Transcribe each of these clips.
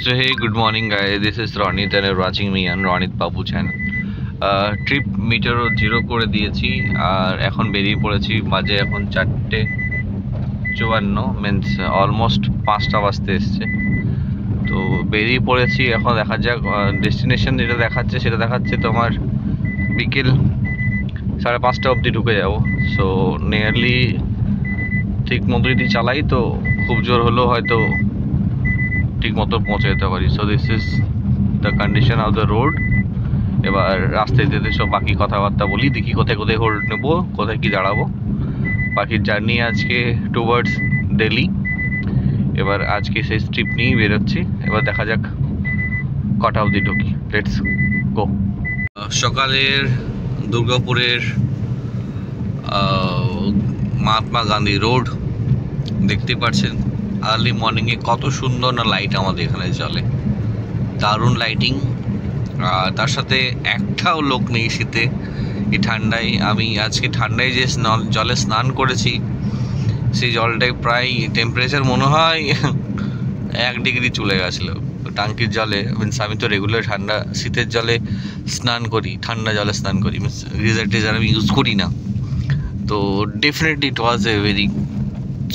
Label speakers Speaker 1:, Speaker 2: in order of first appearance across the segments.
Speaker 1: So hey, good morning guys. This is Ronit and you're watching me on Ronit Babu channel. Trip মিটারও 0 করে দিয়েছি আর এখন বেরিয়ে পড়েছি। বাজে এখন 4:54, মিনস অলমোস্ট 5টা বাজতে এসছে। তো বেরিয়ে পড়েছি, এখন দেখা যাক। ডেস্টিনেশন যেটা দেখাচ্ছে সেটা দেখাচ্ছে তোমার বিকেল 5:30 অবধি ঢুকে যাবো। সো নিয়ারলি ঠিক মতো যদি চালাই তো খুব জোর হলেও হয়তো ঠিক মতো পৌঁছে যেতে পারি। So this is the condition of the road. এবার রাস্তায় যেতে সব বাকি কথাবার্তা বলি, দেখি কোথায় কোথায় হোল্ড নেবো, কোথায় কি দাঁড়াবো। বাকি জার্নি আজকে টুয়ার্ডস দিল্লি। এবার আজকে সেই ট্রিপ নিয়েই বেরোচ্ছি। এবার দেখা যাক কটা অবধি ঢুকি। Let's go. সকালের দুর্গাপুরের মহাত্মা গান্ধী রোড দেখতে পাচ্ছেন। আর্লি মর্নিংয়ে কত সুন্দর না লাইট আমাদের এখানে জ্বলে, দারুণ লাইটিং। আর তার সাথে একটাও লোক নেই শীতে, এই ঠান্ডায়। আমি আজকে ঠান্ডায় যে জলে স্নান করেছি, সেই জলটায় প্রায় টেম্পারেচার মনে হয় 1 ডিগ্রি চলে গেছিলো টাঙ্কির জলে। মিনস আমি তো রেগুলার ঠান্ডা শীতের জলে স্নান করি, ঠান্ডা জলে স্নান করি, মিনস গিজার টিজার আমি ইউজ করি না। তো definitely it was a very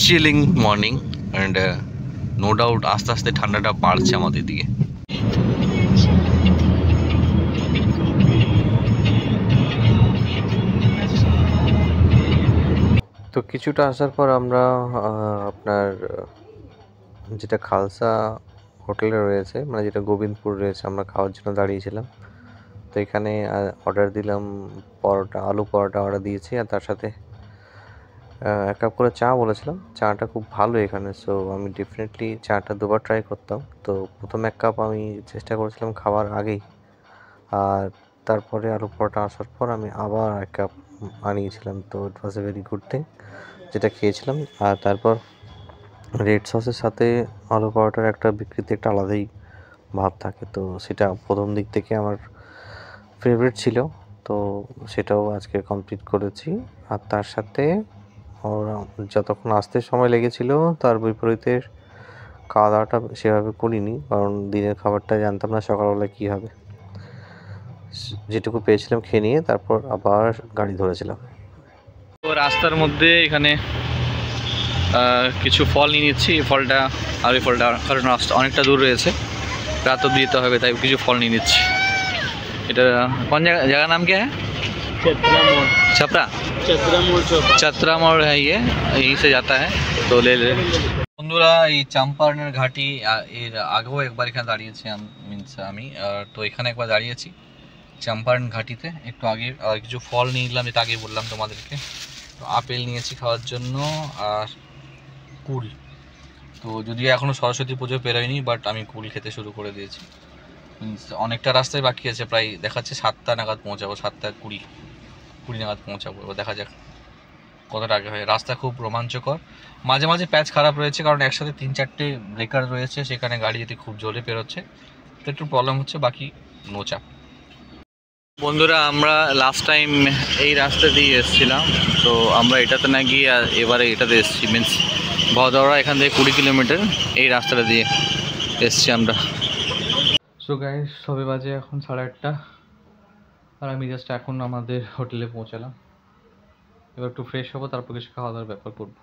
Speaker 1: chilling morning and no doubt আস্তে আস্তে ঠান্ডাটা বাড়ছে আমাদের দিকে। তো কিছুটা আসার পর আমরা আপনার যেটা খালসা হোটেলে রয়েছে, মানে যেটা গোবিন্দপুর রয়েছে, আমরা খাওয়ার জন্য দাঁড়িয়েছিলাম। তো এখানে অর্ডার দিলাম পরোটা, আলু পরোটা অর্ডার দিয়েছি, আর তার সাথে 1 কাপ করে চা বলেছিলাম। চাটা খুব ভালো এখানে, সো আমি ডেফিনেটলি চাটা দুবার ট্রাই করতাম। তো প্রথম 1 কাপ আমি চেষ্টা করেছিলাম খাওয়ার আগেই, আর তারপরে আলু পরোটা আসার পর আমি আবার 1 কাপ আনিয়েছিলাম। তো ইট was a very good thing যেটা খেয়েছিলাম। আর তারপর রেড সসের সাথে আলু পরোটার একটা বিকৃতি, একটা আলাদাই ভাব থাকে। তো সেটা প্রথম দিক থেকে আমার ফেভারিট ছিল, তো সেটাও আজকে কমপ্লিট করেছি। আর তার সাথে যতক্ষণ আসতে সময় লেগেছিল তার বিপরীতে খাওয়া দাওয়াটা সেভাবে করিনি, কারণ দিনের খাবারটা জানতাম না সকালবেলায় কী হবে। যেটুকু পেয়েছিলাম খেয়ে নিয়ে তারপর আবার গাড়ি ধরেছিলাম। তো রাস্তার মধ্যে এখানে কিছু ফল নিয়ে নিচ্ছি। এই ফলটা আর এই ফলটা, কারণ রাস্তা অনেকটা দূর রয়েছে, রাত অব্দি যেতে হবে, তাই কিছু ফল নিয়ে নিচ্ছি। এটা কোন জায়গার নাম কে? छपरा चतरा मोड़ है, ये यहीं से जाता है, तो ले ले। বন্ধুরা, এই চম্পারনের ঘাটি এর আগেও একবার এখানে দাঁড়িয়েছি মিনস আমি, তো এখানে একবার দাঁড়িয়েছি চম্পারন ঘাটিতে একটু আগে। আর কিছু ফল নিয়ে নিলাম, যেটা আগে বললাম তোমাদেরকে। তো আপেল নিয়েছি খাওয়ার জন্য, আর কুল। তো যদিও এখনও সরস্বতী পুজো পেরোয়নি, বাট আমি কুল খেতে শুরু করে দিয়েছি। মিনস অনেকটা রাস্তায় বাকি আছে, প্রায় দেখাচ্ছে 7টা নাগাদ পৌঁছাবো, 7:20 নাগাদ পৌঁছাবো। এবার দেখা যাক কতটা আগে হয়। রাস্তা খুব রোমাঞ্চকর, মাঝে মাঝে প্যাচ খারাপ রয়েছে, কারণ একসাথে 3-4টে ব্রেকার রয়েছে, সেখানে গাড়ি যদি খুব জোরে পেরোচ্ছে তো একটু প্রবলেম হচ্ছে, বাকি নো চাপ। বন্ধুরা, আমরা লাস্ট টাইম এই রাস্তা দিয়ে এসেছিলাম, তো আমরা এটাতে না গিয়ে এবারে এটাতে এসেছি। মিনস ভদৌড়া এখান থেকে 20 কিলোমিটার এই রাস্তাটা দিয়ে এসছি আমরা। সো গাইস, সবে বাজে এখন 8:30, আর আমি জাস্ট এখন আমাদের হোটেলে পৌঁছালাম। এবার একটু ফ্রেশ হবো, তারপর কিছু খাওয়া দাওয়ার ব্যাপার করবো।